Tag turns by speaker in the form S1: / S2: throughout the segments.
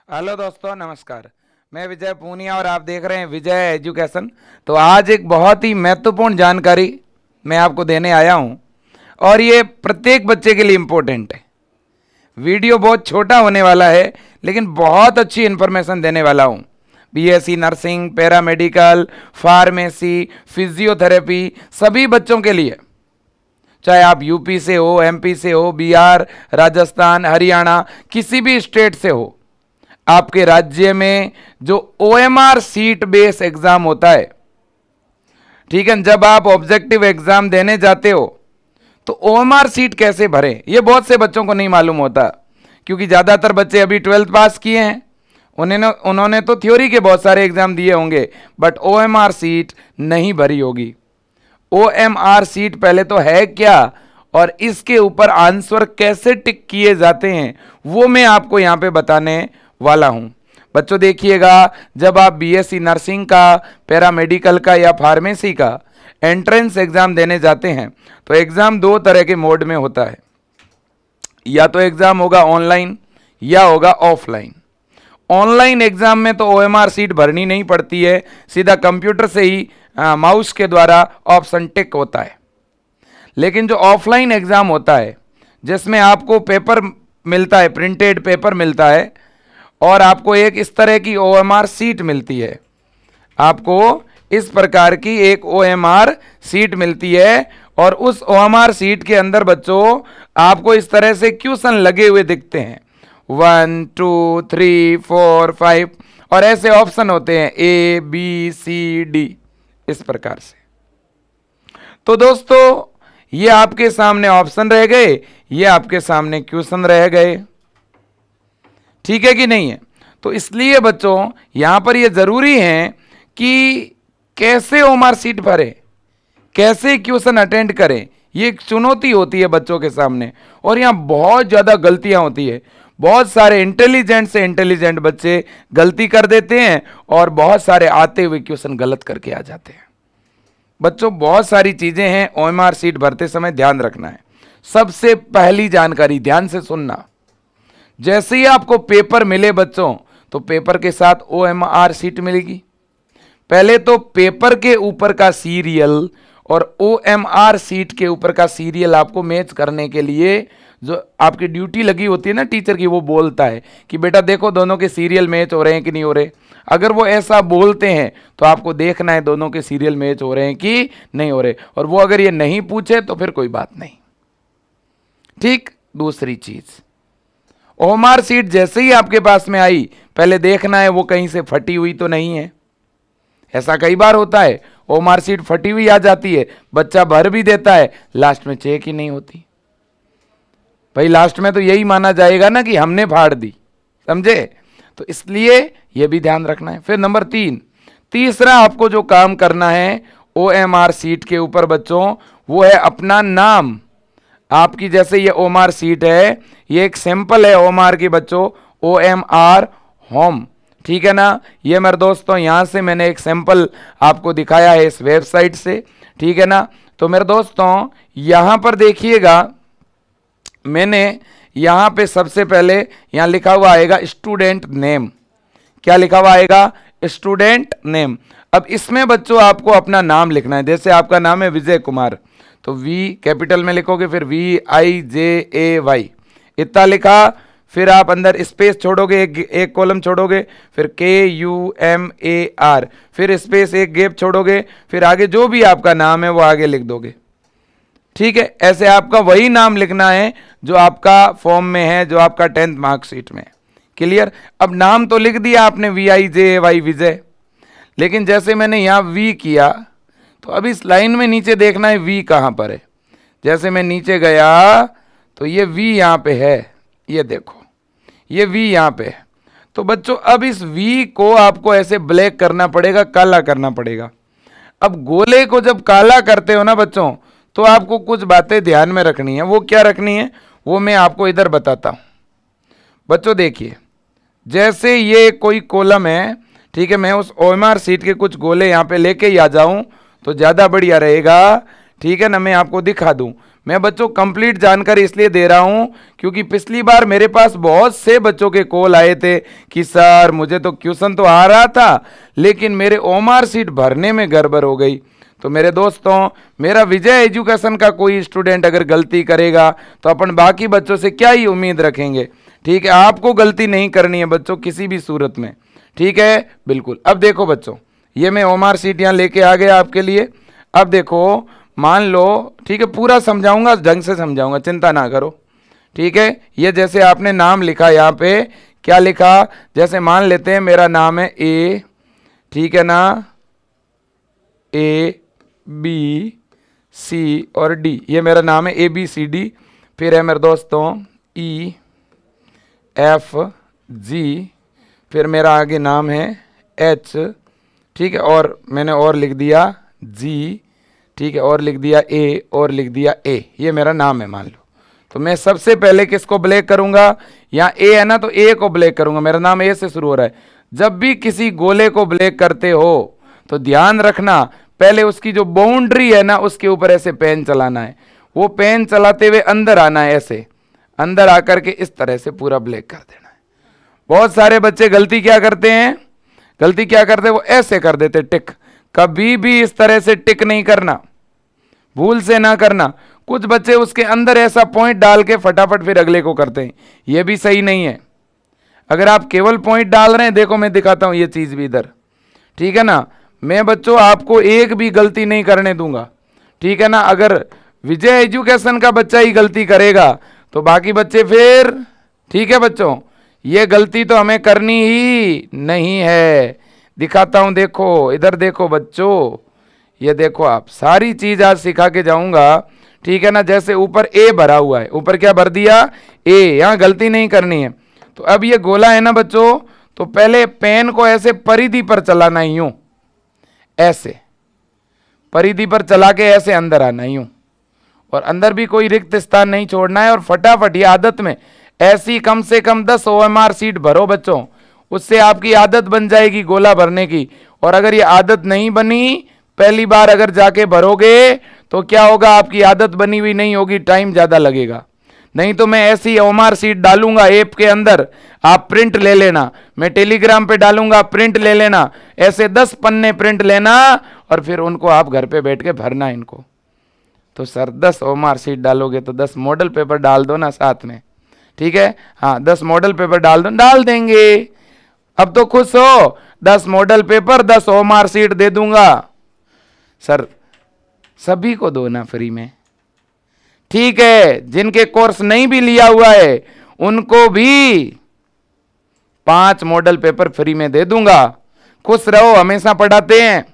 S1: Hello दोस्तों, नमस्कार। मैं विजय पूनिया और आप देख रहे हैं विजय एजुकेशन। तो आज एक बहुत ही महत्वपूर्ण जानकारी मैं आपको देने आया हूं और ये प्रत्येक बच्चे के लिए इम्पोर्टेंट है। वीडियो बहुत छोटा होने वाला है लेकिन बहुत अच्छी इन्फॉर्मेशन देने वाला हूं। BSc nursing, paramedical, pharmacy, physiotherapy सभी बच्चों के लिए, चाहे आप यूपी से हो, एमपी से हो, बिहार, राजस्थान, हरियाणा, किसी भी स्टेट से हो। आपके राज्य में जो ओएमआर सीट बेस एग्जाम होता है, ठीक है, जब आप ऑब्जेक्टिव एग्जाम देने जाते हो तो ओएमआर सीट कैसे भरें ये बहुत से बच्चों को नहीं मालूम होता, क्योंकि ज़्यादातर बच्चे अभी 12th पास किए हैं। उन्होंने तो थ्योरी के बहुत सारे एग्जाम दिए होंगे बट ओएमआर सीट नहीं भरी होगी। ओएमआर सीट पहले तो है क्या और इसके ऊपर आंसर कैसे टिक किए जाते हैं वो मैं आपको यहां पे बताने वाला हूं। बच्चों देखिएगा, जब आप बीएससी नर्सिंग का, पैरामेडिकल का या फार्मेसी का एंट्रेंस एग्जाम देने जाते हैं तो एग्जाम दो तरह के मोड में होता है। या तो एग्जाम होगा ऑनलाइन या होगा ऑफलाइन। ऑनलाइन एग्जाम में तो ओएमआर सीट भरनी नहीं पड़ती है, सीधा कंप्यूटर से ही माउस के द्वारा ऑप्शन टिक होता है। लेकिन जो ऑफलाइन एग्जाम होता है जिसमें आपको पेपर मिलता है, प्रिंटेड पेपर मिलता है और आपको एक इस तरह की ओएमआर सीट मिलती है, आपको इस प्रकार की एक ओएमआर सीट मिलती है और उस ओएमआर सीट के अंदर बच्चों आपको इस तरह से क्वेश्चन लगे हुए दिखते हैं, 1 2 3 4 5 और ऐसे ऑप्शन होते हैं ए बी सी डी, इस प्रकार से। तो दोस्तों ये आपके सामने ऑप्शन रह गए, ये आपके सामने क्वेश्चन रह गए, ठीक है कि नहीं है। तो इसलिए बच्चों यहां पर ये जरूरी है कि कैसे ओएमआर सीट भरें, कैसे क्वेश्चन अटेंड करें, ये एक चुनौती होती है बच्चों के सामने और यहां बहुत ज्यादा गलतियां होती है। बहुत सारे इंटेलिजेंट से इंटेलिजेंट बच्चे गलती कर देते हैं और बहुत सारे आते हुए क्वेश्चन गलत करके आ जाते हैं। बच्चों बहुत सारी चीजें हैं ओएमआर सीट भरते समय ध्यान रखना है। सबसे पहली जानकारी ध्यान से सुनना, जैसे ही आपको पेपर मिले बच्चों तो पेपर के साथ ओएमआर सीट मिलेगी। पहले तो पेपर के ऊपर का सीरियल और ओएमआर सीट के ऊपर का सीरियल आपको मैच करने के लिए जो आपकी ड्यूटी लगी होती है ना टीचर की, वो बोलता है कि बेटा देखो दोनों के सीरियल मैच हो रहे हैं कि नहीं हो रहे। अगर वो ऐसा बोलते हैं तो आपको देखना है दोनों के सीरियल मैच हो रहे हैं कि नहीं हो रहे, और वो अगर ये नहीं पूछे तो फिर कोई बात नहीं। ठीक, दूसरी चीज, ओएमआर सीट जैसे ही आपके पास में आई पहले देखना है वो कहीं से फटी हुई तो नहीं है। ऐसा कई बार होता है, ओएमआर सीट फटी हुई आ जाती है, बच्चा भर भी देता है, लास्ट में चेक ही नहीं होती। भाई लास्ट में तो यही माना जाएगा ना कि हमने फाड़ दी, समझे। तो इसलिए यह भी ध्यान रखना है। फिर नंबर 3, तीसरा आपको जो काम करना है ओएमआर सीट के ऊपर बच्चों, वो है अपना नाम। आपकी जैसे ये ओएमआर सीट है, ये एक सैंपल है ओएमआर की बच्चों, ओएमआर होम, ठीक है ना। ये मेरे दोस्तों यहां से मैंने एक सैंपल आपको दिखाया है इस वेबसाइट से, ठीक है ना। तो मेरे दोस्तों यहां पर देखिएगा, मैंने यहां पे सबसे पहले यहां लिखा हुआ आएगा स्टूडेंट नेम। क्या लिखा हुआ आएगा? Student name. अब इसमें बच्चों आपको अपना नाम लिखना है। जैसे आपका नाम है विजय कुमार तो वी कैपिटल में लिखोगे, फिर VIJAY इतना लिखा, फिर आप अंदर स्पेस छोड़ोगे, एक कॉलम छोड़ोगे, फिर KUMAR, फिर स्पेस एक गैप छोड़ोगे, फिर आगे जो भी आपका नाम है वो आगे लिख दोगे, ठीक है। ऐसे आपका वही नाम लिखना है जो आपका फॉर्म में है, जो आपका 10th मार्कशीट में। क्लियर? अब नाम तो लिख दिया आपने VIJAY विजय, लेकिन जैसे मैंने यहां V किया तो अब इस लाइन में नीचे देखना है V कहां पर है। जैसे मैं नीचे गया तो ये V यहां पे है, ये देखो ये V यहां पे है। तो बच्चों अब इस V को आपको ऐसे ब्लैक करना पड़ेगा, काला करना पड़ेगा। अब गोले को जब काला करते हो ना बच्चों तो आपको कुछ बातें ध्यान में रखनी है। वो क्या रखनी है वो मैं आपको इधर बताता हूं। बच्चों देखिए, जैसे ये कोई कॉलम है, ठीक है, मैं उस ओएमआर सीट के कुछ गोले यहां पे लेके ही आ जाऊं तो ज्यादा बढ़िया रहेगा, ठीक है ना। मैं आपको दिखा दूं, मैं बच्चों कंप्लीट जानकारी इसलिए दे रहा हूं क्योंकि पिछली बार मेरे पास बहुत से बच्चों के कॉल आए थे कि सर मुझे तो क्वेश्चन तो आ रहा था लेकिन मेरे ओमार सीट भरने में गड़बड़ हो गई। तो मेरे दोस्तों, मेरा विजय एजुकेशन का कोई स्टूडेंट अगर गलती करेगा तो अपन बाकी बच्चों से क्या ही उम्मीद रखेंगे। ठीक है, आपको गलती नहीं करनी है बच्चों किसी भी सूरत में। ठीक है, बिल्कुल। अब देखो बच्चों, ये मैं ओमार सीट यहाँ लेके आ गया आपके लिए। अब देखो, मान लो, ठीक है, पूरा समझाऊंगा, ढंग से समझाऊंगा, चिंता ना करो। ठीक है, ये जैसे आपने नाम लिखा यहाँ पे, क्या लिखा, जैसे मान लेते हैं मेरा नाम है ए, ठीक है ना, ए बी सी और डी, ये मेरा नाम है ए बी सी डी। फिर है मेरे दोस्तों ई एफ जी, फिर मेरा आगे नाम है एच, ठीक है, और मैंने और लिख दिया जी, ठीक है, और लिख दिया ए, और लिख दिया ए, ये मेरा नाम है मान लो। तो मैं सबसे पहले किसको ब्लैक करूंगा, यहाँ ए है ना, तो ए को ब्लैक करूंगा, मेरा नाम ए से शुरू हो रहा है। जब भी किसी गोले को ब्लैक करते हो तो ध्यान रखना, पहले उसकी जो बाउंड्री है ना उसके ऊपर ऐसे पेन चलाना है, वो पेन चलाते हुए अंदर आना है, ऐसे अंदर आकर के इस तरह से पूरा ब्लैक कर देना है। बहुत सारे बच्चे गलती क्या करते हैं, गलती क्या करते हैं, वो ऐसे कर देते टिक। कभी भी इस तरह से टिक नहीं करना, भूल से ना करना। कुछ बच्चे उसके अंदर ऐसा पॉइंट डाल के फटाफट फिर अगले को करते हैं, ये भी सही नहीं है। अगर आप केवल पॉइंट डाल रहे हैं, देखो मैं दिखाता हूं ये चीज भी इधर, ठीक है ना, मैं बच्चों आपको एक भी गलती नहीं करने दूंगा। ठीक है ना, अगर विजय एजुकेशन का बच्चा ही गलती करेगा तो बाकी बच्चे फिर, ठीक है बच्चों, ये गलती तो हमें करनी ही नहीं है। दिखाता हूं, देखो इधर देखो बच्चों, ये देखो आप, सारी चीज आज सिखा के जाऊंगा। ठीक है ना, जैसे ऊपर ए भरा हुआ है, ऊपर क्या भर दिया, ए, यहां गलती नहीं करनी है। तो अब ये गोला है ना बच्चों, तो पहले पेन को ऐसे परिधि पर चलाना है, यूं ऐसे परिधि पर चला के ऐसे अंदर आना है यूं, और अंदर भी कोई रिक्त स्थान नहीं छोड़ना है। और फटाफट ये आदत में ऐसी कम से कम 10 ओएमआर सीट भरो बच्चों, उससे आपकी आदत बन जाएगी गोला भरने की। और अगर ये आदत नहीं बनी, पहली बार अगर जाके भरोगे तो क्या होगा, आपकी आदत बनी हुई नहीं होगी, टाइम ज्यादा लगेगा। नहीं तो मैं ऐसी ओएमआर सीट डालूंगा ऐप के अंदर, आप प्रिंट ले लेना, मैं टेलीग्राम पे डालूंगा, प्रिंट ले लेना, ऐसे 10 पन्ने प्रिंट लेना और फिर उनको आप घर पे बैठ के भरना इनको। तो सर 10 ओएमआर सीट डालोगे तो 10 मॉडल पेपर डाल दो ना साथ में, ठीक है, हाँ 10 मॉडल पेपर डाल दो, डाल देंगे। अब तो खुश हो, 10 मॉडल पेपर 10 ओएमआर सीट दे दूंगा। सर सभी को दो ना फ्री में, ठीक है, जिनके कोर्स नहीं भी लिया हुआ है उनको भी 5 मॉडल पेपर फ्री में दे दूंगा। खुश रहो, हमेशा पढ़ाते हैं,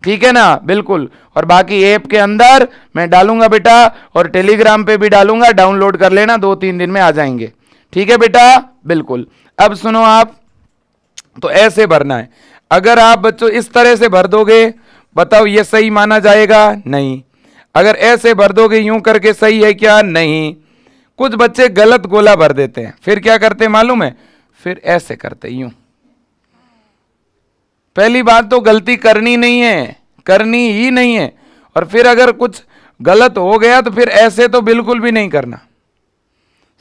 S1: ठीक है ना, बिल्कुल। और बाकी ऐप के अंदर मैं डालूंगा बेटा, और टेलीग्राम पे भी डालूंगा, डाउनलोड कर लेना, 2-3 दिन में आ जाएंगे, ठीक है बेटा, बिल्कुल। अब सुनो आप, तो ऐसे भरना है। अगर आप बच्चों इस तरह से भर दोगे, बताओ ये सही माना जाएगा, नहीं। अगर ऐसे भर दोगे यूं करके, सही है क्या, नहीं। कुछ बच्चे गलत गोला भर देते हैं, फिर क्या करते हैं मालूम है, फिर ऐसे करते यूं। पहली बात तो गलती करनी नहीं है, करनी ही नहीं है। और फिर अगर कुछ गलत हो गया तो फिर ऐसे तो बिल्कुल भी नहीं करना,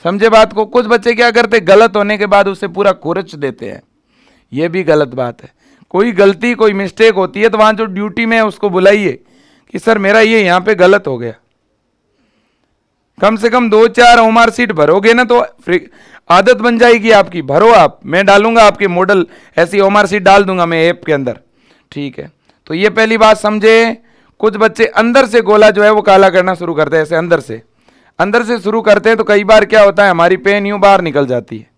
S1: समझे बात को। कुछ बच्चे क्या करते, गलत होने के बाद उसे पूरा कुरच देते हैं, यह भी गलत बात है। कोई गलती, कोई मिस्टेक होती है तो वहां जो ड्यूटी में है उसको बुलाइए कि सर मेरा ये यहां पे गलत हो गया। कम से कम 2-4 ओएमआर सीट भरोगे ना तो आदत बन जाएगी आपकी, भरो आप, मैं डालूंगा आपके मॉडल, ऐसी ओएमआर सीट डाल दूंगा मैं ऐप के अंदर, ठीक है। तो ये पहली बात समझे। कुछ बच्चे अंदर से गोला जो है वो काला करना शुरू करते हैं, ऐसे अंदर से शुरू करते हैं, तो कई बार क्या होता है, हमारी पेन यूं बाहर निकल जाती है।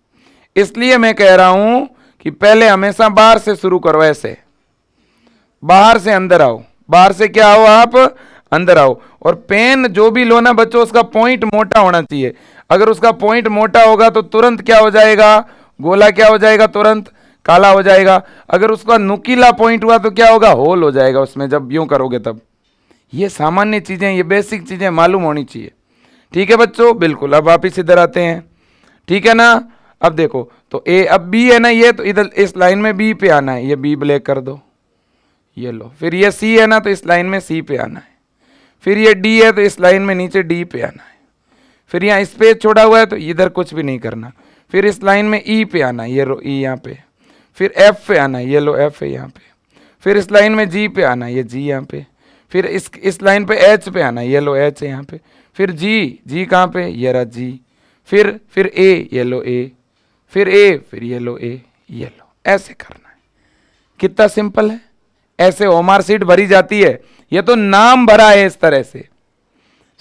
S1: इसलिए मैं कह रहा हूं कि पहले हमेशा बाहर से शुरू करो, ऐसे बाहर से अंदर आओ, बाहर से क्या आओ आप, अंदर आओ। और पेन जो भी लो ना बच्चों, उसका पॉइंट मोटा होना चाहिए। अगर उसका पॉइंट मोटा होगा तो तुरंत क्या हो जाएगा, गोला क्या हो जाएगा, तुरंत काला हो जाएगा। अगर उसका नुकीला पॉइंट हुआ तो क्या होगा, होल हो जाएगा उसमें, जब यूं करोगे तब। ये सामान्य चीजें, ये बेसिक चीजें मालूम होनी चाहिए, ठीक है बच्चों, बिल्कुल। अब वापिस इधर आते हैं, ठीक है ना। अब देखो, तो ए, अब बी है ना ये, तो इधर इस लाइन में बी पे आना है, ये बी ब्लैक कर दो, ये लो। फिर ये सी है ना, तो इस लाइन में सी पे आना है। फिर ये डी है तो इस लाइन में नीचे डी पे आना है, फिर यहाँ स्पेस छोड़ा हुआ है तो इधर कुछ भी नहीं करना, फिर इस लाइन में ई पे आना है, ये रो ई यहाँ पे, फिर एफ पे आना है, ये लो एफ है यहाँ पे, फिर इस लाइन में जी पे आना है, ये जी यहाँ पे, फिर इस लाइन पे एच पे आना है, ये लो एच है यहाँ पे, फिर जी कहाँ पे, ये रहा जी, फिर ए, ये लो ए, फिर ए, फिर ये लो ए, ये लो, ऐसे करना है। कितना सिंपल है, ऐसे ओमार सीट भरी जाती है। ये तो नाम भरा है इस तरह से,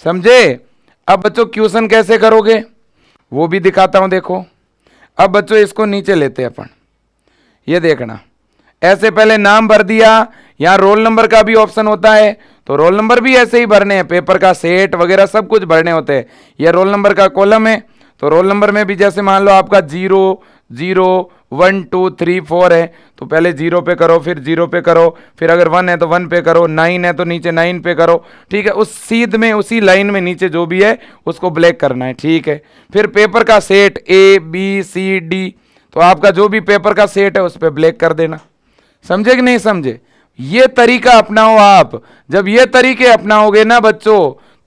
S1: समझे। अब बच्चों क्वेश्चन कैसे करोगे वो भी दिखाता हूं, देखो। अब बच्चों इसको नीचे लेते हैं अपन, ये देखना, ऐसे पहले नाम भर दिया, यहां रोल नंबर का भी ऑप्शन होता है, तो रोल नंबर भी ऐसे ही भरने हैं, पेपर का सेट वगैरह सब कुछ भरने होते हैं। यह रोल नंबर का कॉलम है, तो रोल नंबर में भी जैसे मान लो आपका 0 0 1 2 3 4 है, तो पहले 0 पे करो, फिर 0 पे करो, फिर अगर 1 है तो 1 पे करो, 9 है तो नीचे 9 पे करो, ठीक है। उस सीध में उसी लाइन में नीचे जो भी है उसको ब्लैक करना है, ठीक है। फिर पेपर का set A B C D, तो आपका जो भी पेपर का सेट है उस पर ब्लैक कर देना, समझे कि नहीं समझे। ये तरीका अपनाओ आप, जब ये तरीके अपनाओगे ना बच्चों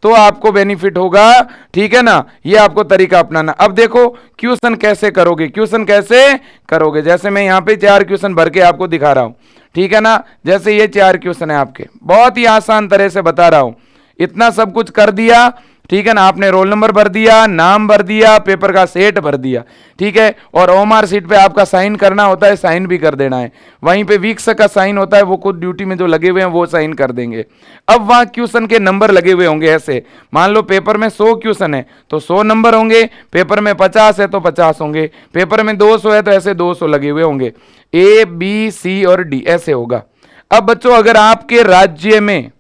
S1: तो आपको बेनिफिट होगा, ठीक है ना। ये आपको तरीका अपनाना। अब देखो क्वेश्चन कैसे करोगे, क्वेश्चन कैसे करोगे, जैसे मैं यहाँ पे 4 क्वेश्चन भर के आपको दिखा रहा हूं, ठीक है ना। जैसे ये 4 क्वेश्चन है आपके, बहुत ही आसान तरह से बता रहा हूं। इतना सब कुछ कर दिया, ठीक है ना, आपने रोल नंबर भर दिया, नाम भर दिया, पेपर का सेट भर दिया, ठीक है। और ओमार सीट पे आपका साइन करना होता है, साइन भी कर देना है। वहीं पे वीक्षक का साइन होता है, वो खुद ड्यूटी में जो लगे हुए हैं वो साइन कर देंगे। अब वहां क्वेश्चन के नंबर लगे हुए होंगे, ऐसे मान लो पेपर में 100 क्वेश्चन है तो 100 नंबर होंगे, पेपर में 50 है तो 50 होंगे, पेपर में 200 है तो ऐसे 200 लगे हुए होंगे, A B C और D ऐसे होगा। अब बच्चों अगर आपके राज्य में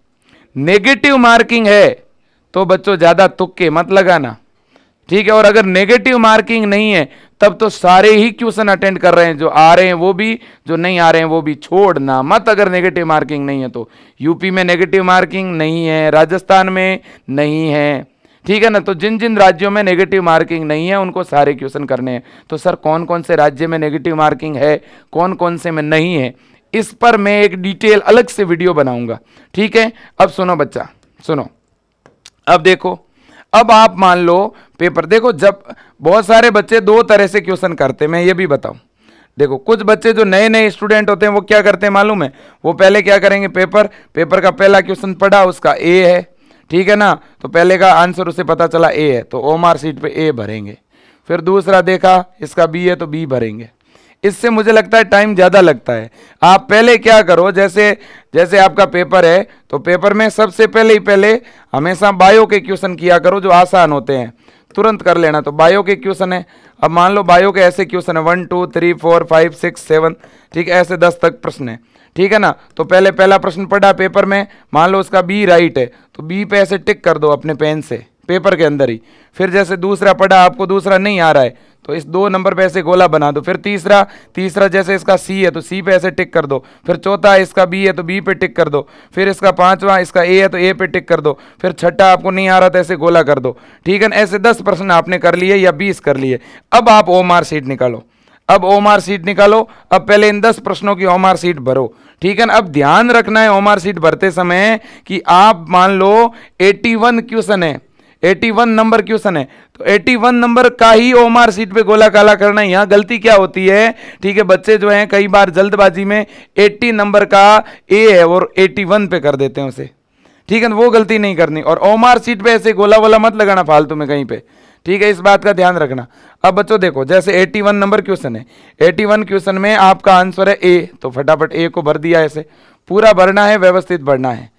S1: नेगेटिव मार्किंग है तो बच्चों ज्यादा तुक्के मत लगाना, ठीक है। और अगर नेगेटिव मार्किंग नहीं है तब तो सारे ही क्वेश्चन अटेंड कर रहे हैं, जो आ रहे हैं वो भी, जो नहीं आ रहे हैं वो भी, छोड़ना मत अगर नेगेटिव मार्किंग नहीं है तो। यूपी में नेगेटिव मार्किंग नहीं है, राजस्थान में नहीं है, ठीक है ना। तो जिन जिन राज्यों में नेगेटिव मार्किंग नहीं है उनको सारे क्वेश्चन करने हैं। तो सर कौन कौन से राज्य में नेगेटिव मार्किंग है, कौन कौन से में नहीं है, इस पर मैं एक डिटेल अलग से वीडियो बनाऊंगा, ठीक है। अब सुनो बच्चा, सुनो। अब देखो, अब आप मान लो पेपर, देखो जब बहुत सारे बच्चे 2 तरह से क्वेश्चन करते हैं, मैं ये भी बताऊं। देखो कुछ बच्चे जो नए नए स्टूडेंट होते हैं वो क्या करते हैं मालूम है, वो पहले क्या करेंगे, पेपर का पहला क्वेश्चन पढ़ा, उसका A है, ठीक है ना, तो पहले का आंसर उसे पता चला A है तो ओमार सीट पे A भरेंगे। फिर दूसरा देखा इसका B है तो B भरेंगे। इससे मुझे लगता है टाइम ज़्यादा लगता है। आप पहले क्या करो, जैसे आपका पेपर है तो पेपर में सबसे पहले हमेशा बायो के क्वेश्चन किया करो, जो आसान होते हैं, तुरंत कर लेना। तो बायो के क्वेश्चन है, अब मान लो बायो के ऐसे क्वेश्चन है 1 2 3 4 5 6 7, ठीक है, ऐसे 10 तक प्रश्न है, ठीक है ना। तो पहले पहला प्रश्न पढ़ा पेपर में, मान लो उसका B राइट है तो B पे ऐसे टिक कर दो अपने पेन से पेपर के अंदर ही। फिर जैसे दूसरा पढ़ा, आपको दूसरा नहीं आ रहा है तो इस 2 नंबर पे ऐसे गोला बना दो। फिर तीसरा जैसे इसका C है तो C पे ऐसे टिक कर दो। फिर चौथा इसका B है तो B पे टिक कर दो। फिर इसका 5वां इसका A है तो A पे टिक कर दो। फिर छठा आपको नहीं आ रहा तो ऐसे गोला कर दो, ठीक है ना। ऐसे 10 प्रश्न आपने कर लिए या 20 कर लिए। अब आप ओमार सीट निकालो, अब ओमार सीट निकालो। अब पहले इन 10 प्रश्नों की ओमार सीट भरो, ठीक है ना। अब ध्यान रखना है ओमार सीट भरते समय कि आप मान लो 81 क्वेश्चन है, 81 नंबर क्वेश्चन है तो 81 नंबर का ही ओमार सीट पे गोला काला करना है। यहाँ गलती क्या होती है, ठीक है, बच्चे जो हैं कई बार जल्दबाजी में 80 नंबर का A है और 81 पे कर देते हैं उसे, ठीक है ना, वो गलती नहीं करनी। और ओमार सीट पे ऐसे गोला वोला मत लगाना फालतू में कहीं पे, ठीक है, इस बात का ध्यान रखना। अब बच्चों देखो, जैसे 81 नंबर क्वेश्चन है, 81 क्वेश्चन में आपका आंसर है A, तो फटाफट A को भर दिया, ऐसे पूरा भरना है, व्यवस्थित भरना है,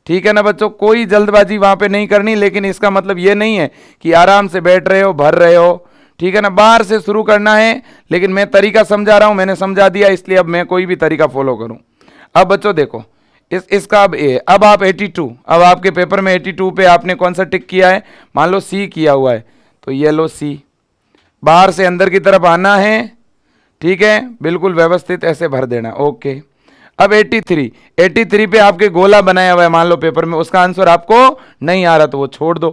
S1: ठीक है ना बच्चों। कोई जल्दबाजी वहां पे नहीं करनी, लेकिन इसका मतलब ये नहीं है कि आराम से बैठ रहे हो भर रहे हो, ठीक है ना। बाहर से शुरू करना है, लेकिन मैं तरीका समझा रहा हूं, मैंने समझा दिया, इसलिए अब मैं कोई भी तरीका फॉलो करूं। अब बच्चों देखो, इसका अब A, अब आप 82, अब आपके पेपर में 82 पे आपने कौन सा टिक किया है, मान लो C किया हुआ है तो ये लो C, बाहर से अंदर की तरफ आना है, ठीक है, बिल्कुल व्यवस्थित ऐसे भर देना, ओके। अब 83 पे आपके गोला बनाया हुआ है मान लो पेपर में, उसका आंसर आपको नहीं आ रहा तो वो छोड़ दो,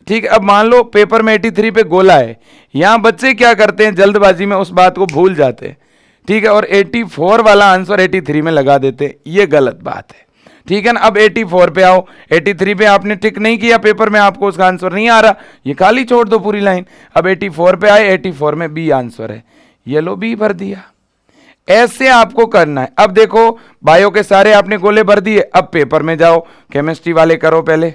S1: ठीक है। अब मान लो पेपर में 83 पे गोला है, यहां बच्चे क्या करते हैं, जल्दबाजी में उस बात को भूल जाते हैं, ठीक है, और 84 वाला आंसर 83 में लगा देते हैं, ये गलत बात है, ठीक है ना। अब 84 पे आओ, 83 पे आपने टिक नहीं किया पेपर में, आपको उसका आंसर नहीं आ रहा, ये खाली छोड़ दो पूरी लाइन। अब 84 पे आए, 84 में बी आंसर है, ये लो बी भर दिया। ऐसे आपको करना है। अब देखो बायो के सारे आपने गोले भर दिए, अब पेपर में जाओ, केमिस्ट्री वाले करो पहले,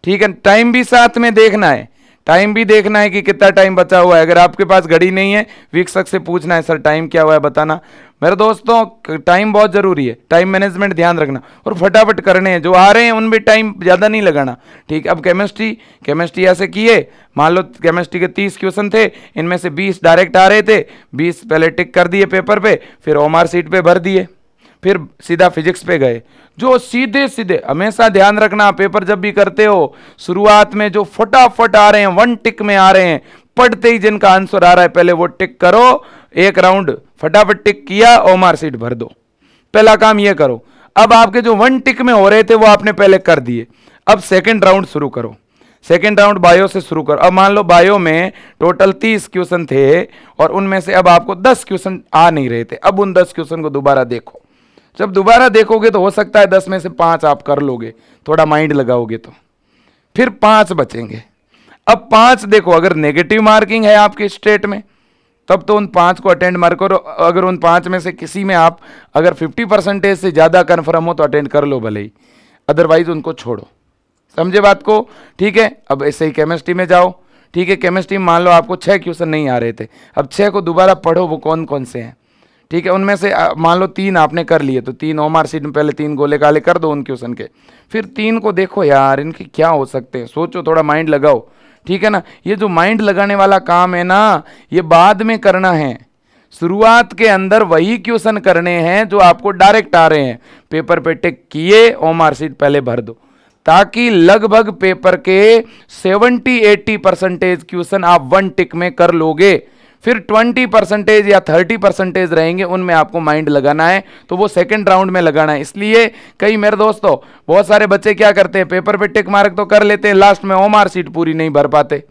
S1: ठीक है। टाइम भी साथ में देखना है, टाइम भी देखना है कि कितना टाइम बचा हुआ है। अगर आपके पास घड़ी नहीं है, वीक्षक से पूछना है सर टाइम क्या हुआ है बताना। मेरे दोस्तों टाइम बहुत जरूरी है, टाइम मैनेजमेंट ध्यान रखना और फटाफट करने हैं, जो आ रहे हैं उनमें टाइम ज़्यादा नहीं लगाना, ठीक। अब केमिस्ट्री ऐसे किए, मान लो केमिस्ट्री के 30 क्वेश्चन थे, इनमें से 20 डायरेक्ट आ रहे थे, 20 पहले टिक कर दिए पेपर पे, फिर ओएमआर शीट पे भर दिए, फिर सीधा फिजिक्स पे गए। जो सीधे सीधे, हमेशा ध्यान रखना पेपर जब भी करते हो, शुरुआत में जो फटाफट आ रहे हैं, 1 टिक में आ रहे हैं, पढ़ते ही जिनका आंसर आ रहा है पहले वो टिक करो, एक राउंड फटाफट टिक किया, ओएमआर शीट भर दो, पहला काम ये करो। अब आपके जो 1 टिक में हो रहे थे वो आपने पहले कर दिए, अब सेकंड राउंड शुरू करो। सेकंड राउंड बायो से शुरू करो। अब मान लो बायो में टोटल 30 क्वेश्चन थे और उनमें से अब आपको 10 क्वेश्चन आ नहीं रहे थे, अब उन 10 क्वेश्चन को दोबारा देखो। जब दोबारा देखोगे तो हो सकता है 10 में से 5 आप कर लोगे, थोड़ा माइंड लगाओगे तो, फिर 5 बचेंगे। अब 5 देखो, अगर नेगेटिव मार्किंग है आपके स्टेट में तब तो उन 5 को अटेंड मार करो। अगर उन 5 में से किसी में आप अगर 50% से ज़्यादा कन्फर्म हो तो अटेंड कर लो भले ही, अदरवाइज उनको छोड़ो। समझे बात को, ठीक है। अब ऐसे ही केमिस्ट्री में जाओ, ठीक है। केमिस्ट्री में मान लो आपको 6 क्वेश्चन नहीं आ रहे थे, अब 6 को दोबारा पढ़ो, वो कौन कौन से हैं, ठीक है। उनमें से मान लो 3 आपने कर लिए, तो 3 ओएमआर शीट में पहले 3 गोले काले कर दो उन क्वेश्चन के, फिर 3 को देखो यार इनके क्या हो सकते हैं, सोचो, थोड़ा माइंड लगाओ, ठीक है ना। ये जो माइंड लगाने वाला काम है ना, ये बाद में करना है, शुरुआत के अंदर वही क्वेश्चन करने हैं जो आपको डायरेक्ट आ रहे हैं, पेपर पे टिक किए, ओएमआर शीट पहले भर दो, ताकि लगभग पेपर के 70-80% क्वेश्चन आप 1 टिक में कर लोगे। फिर 20% या 30% रहेंगे, उनमें आपको माइंड लगाना है, तो वो सेकंड राउंड में लगाना है। इसलिए कई मेरे दोस्तों बहुत सारे बच्चे क्या करते हैं, पेपर पे टिक मार्क तो कर लेते हैं, लास्ट में ओएमआर शीट पूरी नहीं भर पाते,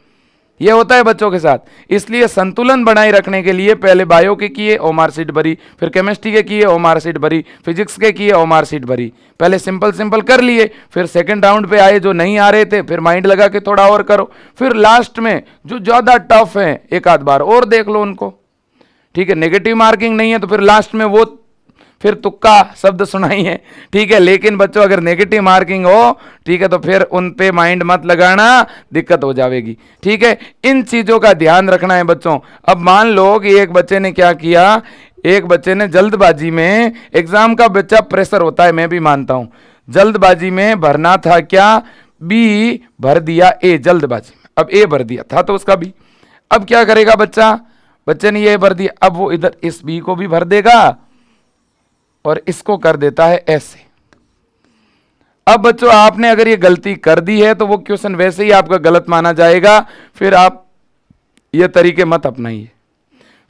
S1: ये होता है बच्चों के साथ। इसलिए संतुलन बनाए रखने के लिए पहले बायो के किए, ओएमआर शीट भरी, फिर केमिस्ट्री के किए, ओएमआर शीट भरी, फिजिक्स के किए, ओएमआर शीट भरी, पहले सिंपल कर लिए, फिर सेकंड राउंड पे आए जो नहीं आ रहे थे, फिर माइंड लगा के थोड़ा और करो, फिर लास्ट में जो ज़्यादा टफ है एक आध बार और देख लो उनको, ठीक है। नेगेटिव मार्किंग नहीं है तो फिर लास्ट में वो फिर तुक्का शब्द सुनाई है, ठीक है। लेकिन बच्चों अगर नेगेटिव मार्किंग हो, ठीक है, तो फिर उन पे माइंड मत लगाना, दिक्कत हो जाएगी, ठीक है। इन चीजों का ध्यान रखना है बच्चों। अब मान लो कि एक बच्चे ने क्या किया, एक बच्चे ने जल्दबाजी में, एग्जाम का बच्चा प्रेशर होता है, मैं भी मानता हूं, जल्दबाजी में भरना था क्या, बी भर दिया ए जल्दबाजी में, अब ए भर दिया था तो उसका बी। अब क्या करेगा बच्चे ने ये भर दिया, अब वो इधर इस बी को भी भर देगा और इसको कर देता है ऐसे। अब बच्चों आपने अगर ये गलती कर दी है तो वो क्वेश्चन वैसे ही आपका गलत माना जाएगा, फिर आप ये तरीके मत अपनाइए।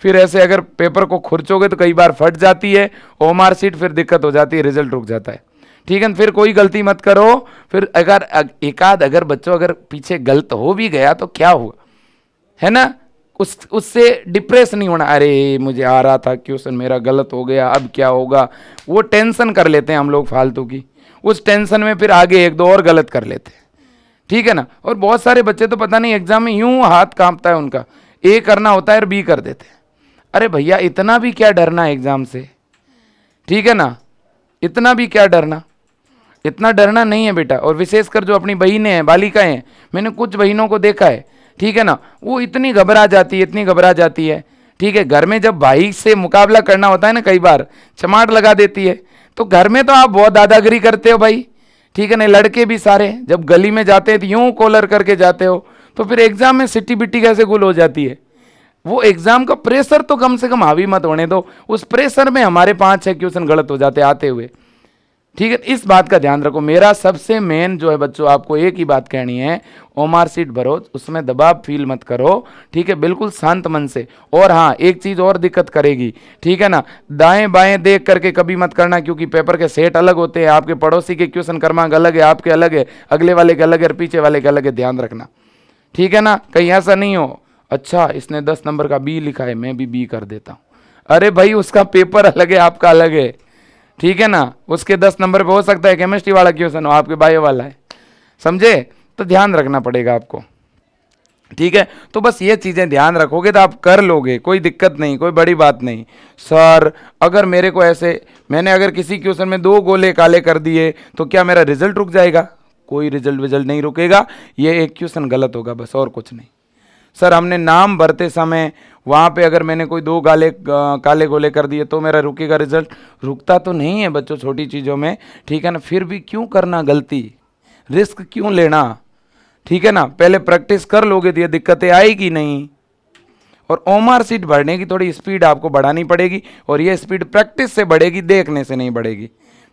S1: फिर ऐसे अगर पेपर को खुरचोगे तो कई बार फट जाती है ओएमआर शीट, फिर दिक्कत हो जाती है, रिजल्ट रुक जाता है, ठीक है। फिर कोई गलती मत करो। फिर अगर एकाध अगर बच्चों अगर पीछे गलत हो भी गया तो क्या हुआ, है ना, उससे डिप्रेस नहीं होना, अरे मुझे आ रहा था क्वेश्चन मेरा गलत हो गया अब क्या होगा, वो टेंशन कर लेते हैं हम लोग फालतू की, उस टेंशन में फिर आगे 1-2 और गलत कर लेते हैं, ठीक है ना। और बहुत सारे बच्चे तो पता नहीं एग्जाम में यूं हाथ कांपता है उनका, ए करना होता है और बी कर देते हैं। अरे भैया इतना भी क्या डरना एग्जाम से, ठीक है ना, इतना भी क्या डरना, इतना डरना नहीं है बेटा। और विशेषकर जो अपनी बहनें हैं, बालिकाएं हैं, मैंने कुछ बहनों को देखा है, ठीक है ना, वो इतनी घबरा जाती है, इतनी घबरा जाती है, ठीक है। घर में जब भाई से मुकाबला करना होता है ना, कई बार चमाट लगा देती है, तो घर में तो आप बहुत दादागिरी करते हो भाई, ठीक है ना। लड़के भी सारे जब गली में जाते हैं तो यूं कॉलर करके जाते हो, तो फिर एग्जाम में सिटी बिट्टी कैसे गुल हो जाती है। वो एग्जाम का प्रेशर तो कम से कम हावी मत होने दो, उस प्रेशर में हमारे 5-6 क्वेश्चन गलत हो जाते आते हुए, ठीक है। इस बात का ध्यान रखो। मेरा सबसे मेन जो है बच्चों, आपको एक ही बात कहनी है, ओएमआर शीट भरो, उसमें दबाव फील मत करो, ठीक है, बिल्कुल शांत मन से। और हाँ, एक चीज और दिक्कत करेगी, ठीक है ना, दाएं बाएं देख करके कभी मत करना, क्योंकि पेपर के सेट अलग होते हैं, आपके पड़ोसी के क्वेश्चन क्रमांक अलग है, आपके अलग है, अगले वाले के अलग है, पीछे वाले के अलग है, ध्यान रखना, ठीक है ना। कहीं ऐसा नहीं हो, अच्छा इसने 10 नंबर का बी लिखा है, मैं भी बी कर देता हूं, अरे भाई उसका पेपर अलग है, आपका अलग है, ठीक है ना, उसके 10 नंबर पे हो सकता है केमिस्ट्री वाला क्वेश्चन हो, आपके बायो वाला है, समझे? तो ध्यान रखना पड़ेगा आपको, ठीक है? तो बस ये चीजें ध्यान रखोगे तो आप कर लोगे, कोई दिक्कत नहीं, कोई बड़ी बात नहीं। सर अगर मेरे को ऐसे, मैंने अगर किसी क्वेश्चन में 2 गोले काले कर दिए तो क्या मेरा रिजल्ट रुक जाएगा? कोई रिजल्ट नहीं रुकेगा, ये एक क्वेश्चन गलत होगा बस, और कुछ नहीं। सर हमने नाम भरते समय वहाँ पे अगर मैंने कोई 2 काले गोले कर दिए तो मेरा रुकेगा रिजल्ट? रुकता तो नहीं है बच्चों छोटी चीज़ों में, ठीक है ना? फिर भी क्यों करना गलती, रिस्क क्यों लेना, ठीक है ना? पहले प्रैक्टिस कर लोगे तो ये दिक्कतें आएगी नहीं। और ओमार सीट भरने की थोड़ी स्पीड आपको बढ़ानी पड़ेगी, और ये स्पीड प्रैक्टिस से बढ़ेगी, देखने से नहीं बढ़ेगी।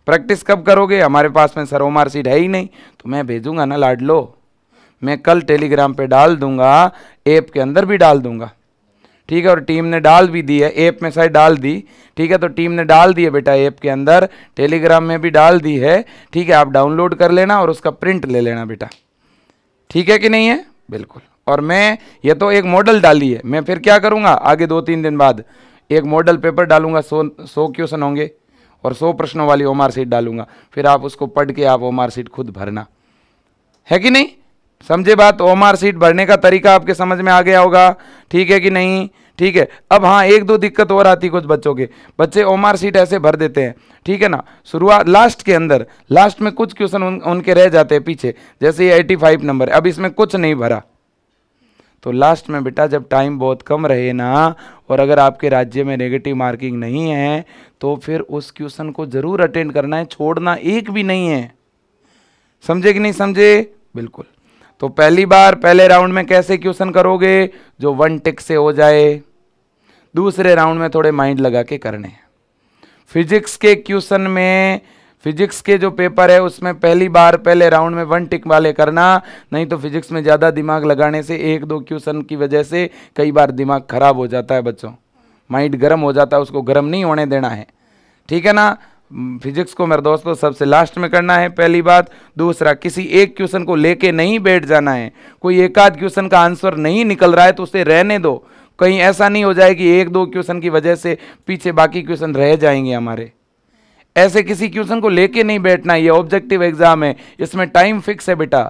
S1: प्रैक्टिस कब करोगे? हमारे पास में सर ओमार सीट है ही नहीं, तो मैं भेजूंगा ना लाडलो, मैं कल टेलीग्राम पे डाल दूंगा, ऐप के अंदर भी डाल दूंगा, ठीक है? और टीम ने डाल भी दी है, ऐप में शायद डाल दी, ठीक है? तो टीम ने डाल दी है बेटा ऐप के अंदर, टेलीग्राम में भी डाल दी है, ठीक है? आप डाउनलोड कर लेना और उसका प्रिंट ले लेना बेटा, ठीक है कि नहीं है? बिल्कुल। और मैं ये तो एक मॉडल डाली है, मैं फिर क्या करूँगा आगे 2-3 दिन बाद एक मॉडल पेपर डालूंगा, 100 क्वेश्चन होंगे और 100 प्रश्नों वाली ओमार सीट डालूंगा, फिर आप उसको पढ़ के आप ओमार सीट खुद भरना, है कि नहीं? समझे बात? ओमार सीट भरने का तरीका आपके समझ में आ गया होगा, ठीक है कि नहीं? ठीक है। अब हाँ, 1-2 दिक्कत और आती कुछ बच्चों के, बच्चे ओमार सीट ऐसे भर देते हैं, ठीक है ना? शुरुआत लास्ट के अंदर, लास्ट में कुछ क्वेश्चन उनके रह जाते हैं पीछे, जैसे ये 85 नंबर, अब इसमें कुछ नहीं भरा, तो लास्ट में बेटा जब टाइम बहुत कम रहे ना, और अगर आपके राज्य में नेगेटिव मार्किंग नहीं है, तो फिर उस क्वेश्चन को जरूर अटेंड करना है, छोड़ना एक भी नहीं है। समझे कि नहीं समझे? बिल्कुल। तो पहली बार पहले राउंड में कैसे क्वेश्चन करोगे? जो 1 टिक से हो जाए। दूसरे राउंड में थोड़े माइंड लगा के करने। फिजिक्स के क्वेश्चन में, फिजिक्स के जो पेपर है उसमें पहली बार पहले राउंड में 1 टिक वाले करना, नहीं तो फिजिक्स में ज़्यादा दिमाग लगाने से 1-2 क्वेश्चन की वजह से कई बार दिमाग खराब हो जाता है बच्चों, माइंड गर्म हो जाता है, उसको गर्म नहीं होने देना है, ठीक है ना? फिजिक्स को मेरे दोस्तों सबसे लास्ट में करना है, पहली बात। दूसरा, किसी एक क्वेश्चन को लेके नहीं बैठ जाना है, कोई एक आध क्वेश्चन का आंसर नहीं निकल रहा है तो उसे रहने दो, कहीं ऐसा नहीं हो जाए कि 1-2 क्वेश्चन की वजह से पीछे बाकी क्वेश्चन रह जाएंगे हमारे। ऐसे किसी क्वेश्चन को लेके नहीं बैठना, ये ऑब्जेक्टिव एग्जाम है, इसमें टाइम फिक्स है बेटा।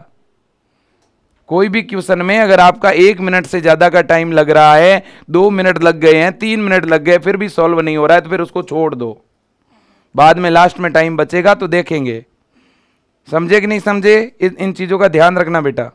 S1: कोई भी क्वेश्चन में अगर आपका 1 मिनट से ज्यादा का टाइम लग रहा है, 2 मिनट लग गए हैं, 3 मिनट लग गए, फिर भी सॉल्व नहीं हो रहा है, तो फिर उसको छोड़ दो, बाद में लास्ट में टाइम बचेगा तो देखेंगे। समझे कि नहीं समझे? इन चीजों का ध्यान रखना बेटा,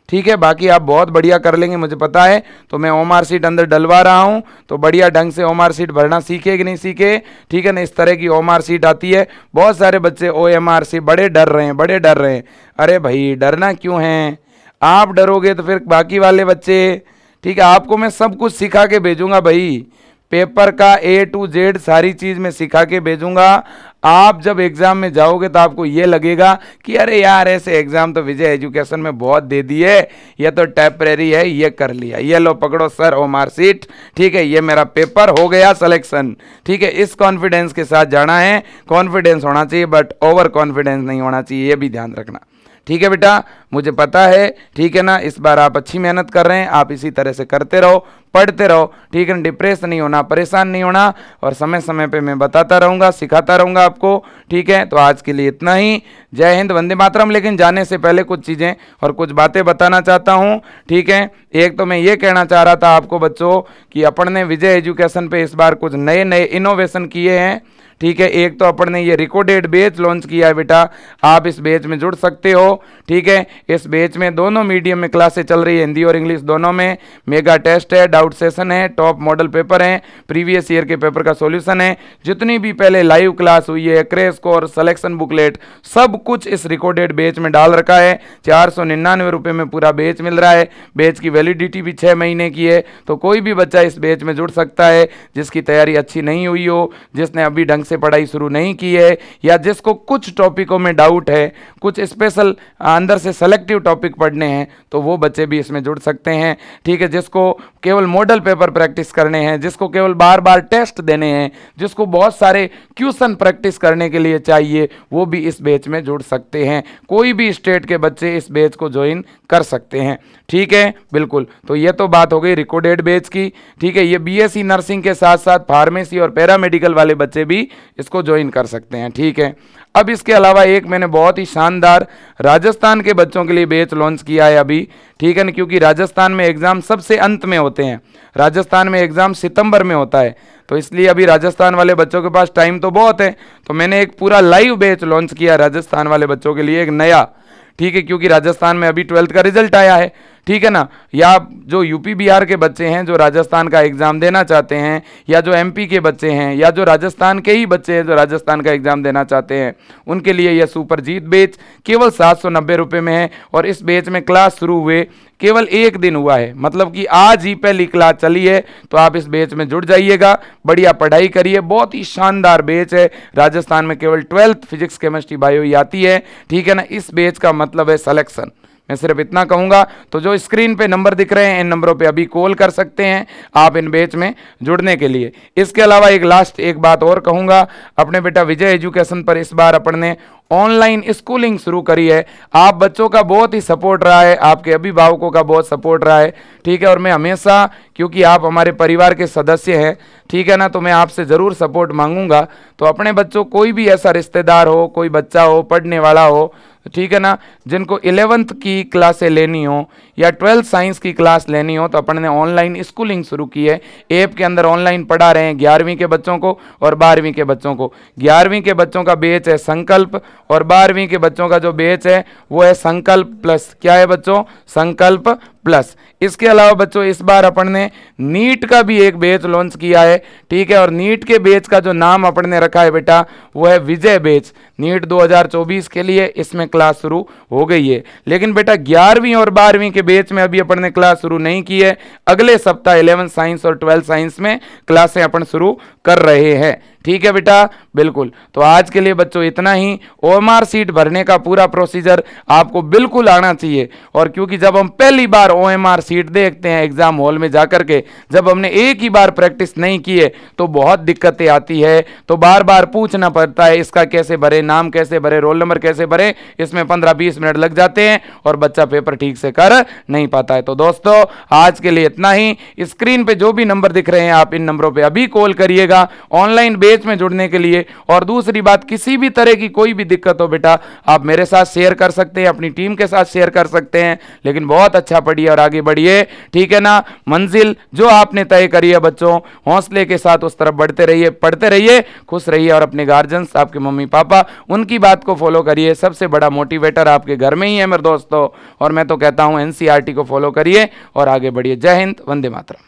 S1: ठीक है? बाकी आप बहुत बढ़िया कर लेंगे मुझे पता है, तो मैं ओमार सीट अंदर डलवा रहा हूं, तो बढ़िया ढंग से ओमार सीट भरना सीखे कि नहीं सीखे, ठीक है ना? इस तरह की ओमार सीट आती है, बहुत सारे बच्चे OMR से बड़े डर रहे हैं, बड़े डर रहे हैं। अरे भाई डरना क्यों है? आप डरोगे तो फिर बाकी वाले बच्चे, ठीक है? आपको मैं सब कुछ सिखा के भेजूंगा भाई, पेपर का A to Z सारी चीज मैं सिखा के भेजूंगा। आप जब एग्जाम में जाओगे तो आपको ये लगेगा कि अरे यार ऐसे एग्जाम तो विजय एजुकेशन में बहुत दे दिए, ये तो टेम्परेरी है, ये कर लिया, ये लो पकड़ो सर ओमार सीट, ठीक है, ये मेरा पेपर हो गया सिलेक्शन, ठीक है? इस कॉन्फिडेंस के साथ जाना है, कॉन्फिडेंस होना चाहिए बट ओवर कॉन्फिडेंस नहीं होना चाहिए, ये भी ध्यान रखना, ठीक है बेटा? मुझे पता है, ठीक है ना? इस बार आप अच्छी मेहनत कर रहे हैं, आप इसी तरह से करते रहो, पढ़ते रहो, ठीक है ना? डिप्रेस नहीं होना, परेशान नहीं होना, और समय समय पे मैं बताता रहूँगा, सिखाता रहूँगा आपको, ठीक है? तो आज के लिए इतना ही। जय हिंद, वंदे मातरम। लेकिन जाने से पहले कुछ चीज़ें और कुछ बातें बताना चाहता हूँ, ठीक है? एक तो मैं ये कहना चाह रहा था आपको बच्चों कि अपन ने विजय एजुकेशन पे इस बार कुछ नए नए इनोवेशन किए हैं, ठीक है? एक तो अपन ने ये रिकॉर्डेड बैच लॉन्च किया है बेटा, आप इस बैच में जुड़ सकते हो, ठीक है? इस बैच में दोनों मीडियम में क्लासेस चल रही है, हिंदी और इंग्लिश दोनों में। मेगा टेस्ट है, डाउट सेशन है, टॉप मॉडल पेपर है, प्रीवियस ईयर के पेपर का सॉल्यूशन है, जितनी भी पहले लाइव क्लास हुई है, क्रैश कोर्स, सिलेक्शन बुकलेट, सब कुछ इस रिकॉर्डेड बैच में डाल रखा है। 499 रुपये में पूरा बैच मिल रहा है। बैच की वैलिडिटी भी 6 महीने की है, तो कोई भी बच्चा इस बैच में जुड़ सकता है जिसकी तैयारी अच्छी नहीं हुई हो, जिसने अभी ढंग से पढ़ाई शुरू नहीं की है, या जिसको कुछ टॉपिकों में डाउट है, कुछ स्पेशल अंदर से सेलेक्टिव टॉपिक पढ़ने हैं, तो वो बच्चे भी इसमें जुड़ सकते हैं, ठीक है? जिसको केवल मॉडल पेपर प्रैक्टिस करने हैं, जिसको केवल बार बार टेस्ट देने हैं, जिसको बहुत सारे क्वेश्चन प्रैक्टिस करने के लिए चाहिए, वो भी इस बैच में जुड़ सकते हैं। कोई भी स्टेट के बच्चे इस बैच को ज्वाइन कर सकते हैं, ठीक है? बिल्कुल। तो ये तो बात हो गई रिकॉर्डेड बैच की, ठीक है? ये BSc नर्सिंग के साथ साथ फार्मेसी और पैरामेडिकल वाले बच्चे भी इसको ज्वाइन कर सकते हैं। ठीक है, अब इसके अलावा एक मैंने बहुत ही शानदार राजस्थान के बच्चों के लिए बैच लॉन्च किया है अभी। ठीक है ना, क्योंकि राजस्थान में एग्ज़ाम सबसे अंत में होते हैं, राजस्थान में एग्ज़ाम सितंबर में होता है, तो इसलिए अभी राजस्थान वाले बच्चों के पास टाइम तो बहुत है। तो मैंने एक पूरा लाइव बैच लॉन्च किया राजस्थान वाले बच्चों के लिए, एक नया। ठीक है, क्योंकि राजस्थान में अभी 12th का रिजल्ट आया है। ठीक है ना, या जो यूपी बिहार के बच्चे हैं जो राजस्थान का एग्ज़ाम देना चाहते हैं, या जो एमपी के बच्चे हैं, या जो राजस्थान के ही बच्चे हैं जो राजस्थान का एग्ज़ाम देना चाहते हैं, उनके लिए यह सुपर जीत बैच केवल 790 रुपये में है। और इस बैच में क्लास शुरू हुए केवल एक दिन हुआ है, मतलब कि आज ही पहली क्लास चली है। तो आप इस बैच में जुड़ जाइएगा, बढ़िया पढ़ाई करिए, बहुत ही शानदार बैच है। राजस्थान में केवल 12th फिजिक्स केमिस्ट्री बायो ही आती है। ठीक है ना, इस बैच का मतलब है सिलेक्शन। मैं सिर्फ इतना कहूँगा। तो जो स्क्रीन पे नंबर दिख रहे हैं, इन नंबरों पे अभी कॉल कर सकते हैं आप इन बैच में जुड़ने के लिए। इसके अलावा एक बात और कहूँगा, अपने बेटा विजय एजुकेशन पर इस बार अपन ने ऑनलाइन स्कूलिंग शुरू करी है। आप बच्चों का बहुत ही सपोर्ट रहा है, आपके अभिभावकों का बहुत सपोर्ट रहा है। ठीक है, और मैं हमेशा, क्योंकि आप हमारे परिवार के सदस्य हैं, ठीक है ना, तो मैं आपसे ज़रूर सपोर्ट मांगूंगा। तो अपने बच्चों, कोई भी ऐसा रिश्तेदार हो, कोई बच्चा हो, पढ़ने वाला हो, ठीक है ना, जिनको 11th की क्लासें लेनी हो या 12th साइंस की क्लास लेनी हो, तो अपन ने ऑनलाइन स्कूलिंग शुरू की है। ऐप के अंदर ऑनलाइन पढ़ा रहे हैं 11वीं के बच्चों को और 12वीं के बच्चों को। 11वीं के बच्चों का बैच है संकल्प, और 12वीं के बच्चों का जो बैच है वो है संकल्प प्लस। क्या है बच्चों? संकल्प प्लस। इसके अलावा बच्चों, इस बार अपन ने नीट का भी एक बैच लॉन्च किया है। ठीक है, और नीट के बैच का जो नाम अपन ने रखा है बेटा, वो है विजय बैच। नीट 2024 के लिए इसमें क्लास शुरू हो गई है। लेकिन बेटा 11वीं और 12वीं के बैच में अभी अपन ने क्लास शुरू नहीं की है। अगले सप्ताह 11th साइंस और 12th साइंस में क्लासें अपन शुरू कर रहे हैं। ठीक है बेटा, बिल्कुल। तो आज के लिए बच्चों इतना ही। ओएमआर सीट भरने का पूरा प्रोसीजर आपको बिल्कुल आना चाहिए। और क्योंकि जब हम पहली बार ओएमआर सीट देखते हैं एग्जाम हॉल में जाकर के, जब हमने एक ही बार प्रैक्टिस नहीं की है तो बहुत दिक्कतें आती है। तो बार बार पूछना पड़ता है इसका कैसे भरे, नाम कैसे भरे, रोल नंबर कैसे भरे, इसमें 15-20 मिनट लग जाते हैं और बच्चा पेपर ठीक से कर नहीं पाता है। तो दोस्तों आज के लिए इतना ही। स्क्रीन पे जो भी नंबर दिख रहे हैं आप इन नंबरों पे अभी कॉल करिएगा ऑनलाइन बैच में जुड़ने के लिए। और दूसरी बात, किसी भी तरह की कोई भी दिक्कत हो बेटा, आप मेरे साथ शेयर कर सकते हैं, अपनी टीम के साथ शेयर कर सकते हैं। लेकिन बहुत अच्छा पढ़िए और आगे बढ़िए। ठीक है ना, मंजिल जो आपने तय करी है बच्चों, हौसले के साथ उस तरफ बढ़ते रहिए, पढ़ते रहिए, खुश रहिए। और अपने गार्जियंस, आपके मम्मी पापा, उनकी बात को फॉलो करिए। सबसे बड़ा मोटिवेटर आपके घर में ही है मेरे दोस्तों। और मैं तो कहता हूं एनसीईआरटी को फॉलो करिए और आगे बढ़िए। जय हिंद, वंदे मातरम।